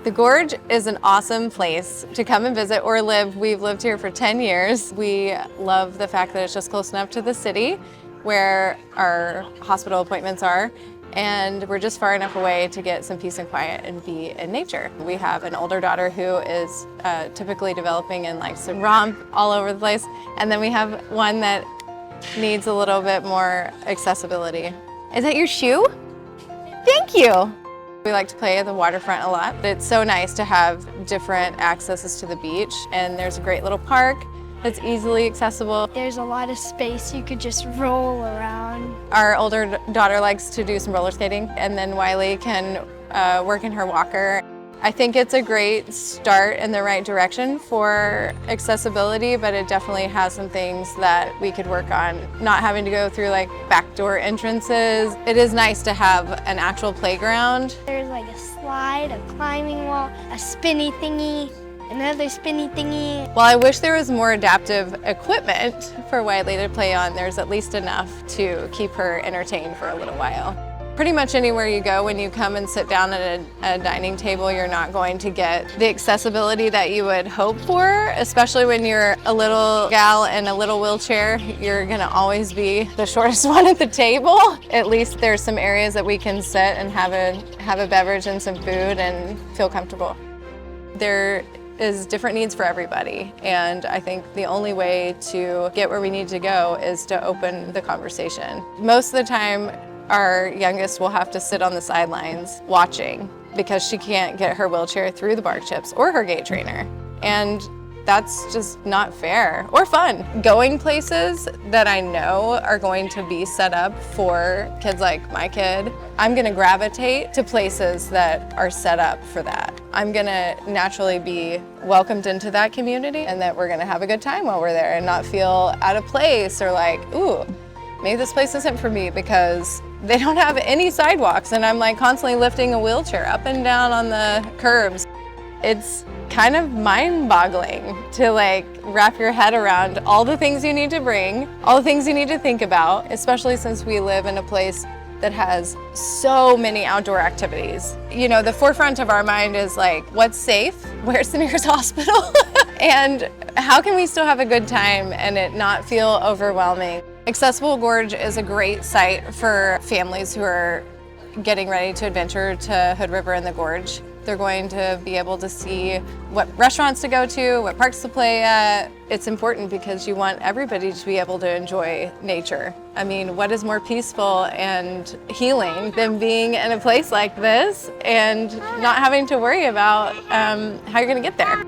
The Gorge is an awesome place to come and visit or live. We've lived here for 10 years. We love the fact that it's just close enough to the city where our hospital appointments are, and we're just far enough away to get some peace and quiet and be in nature. We have an older daughter who is typically developing and likes to romp all over the place, and then we have one that needs a little bit more accessibility. Is that your shoe? Thank you. We like to play at the waterfront a lot. It's so nice to have different accesses to the beach, and there's a great little park that's easily accessible. There's a lot of space you could just roll around. Our older daughter likes to do some roller skating, and then Wiley can work in her walker. I think it's a great start in the right direction for accessibility, but it definitely has some things that we could work on. Not having to go through like backdoor entrances. It is nice to have an actual playground. There's like a slide, a climbing wall, a spinny thingy, another spinny thingy. While I wish there was more adaptive equipment for Wiley to play on, there's at least enough to keep her entertained for a little while. Pretty much anywhere you go, when you come and sit down at a dining table, you're not going to get the accessibility that you would hope for, especially when you're a little gal in a little wheelchair. You're gonna always be the shortest one at the table. At least there's some areas that we can sit and have a beverage and some food and feel comfortable. There is different needs for everybody, and I think the only way to get where we need to go is to open the conversation. Most of the time, our youngest will have to sit on the sidelines watching because she can't get her wheelchair through the bark chips or her gait trainer. And that's just not fair or fun. Going places that I know are going to be set up for kids like my kid, I'm gonna gravitate to places that are set up for that. I'm gonna naturally be welcomed into that community, and that we're gonna have a good time while we're there and not feel out of place or like, ooh, maybe this place isn't for me because they don't have any sidewalks and I'm like constantly lifting a wheelchair up and down on the curbs. It's kind of mind-boggling to like wrap your head around all the things you need to bring, all the things you need to think about, especially since we live in a place that has so many outdoor activities. You know, the forefront of our mind is like, what's safe? Where's the nearest hospital? And how can we still have a good time and it not feel overwhelming? Accessible Gorge is a great site for families who are getting ready to adventure to Hood River and the Gorge. They're going to be able to see what restaurants to go to, what parks to play at. It's important because you want everybody to be able to enjoy nature. I mean, what is more peaceful and healing than being in a place like this and not having to worry about how you're gonna get there?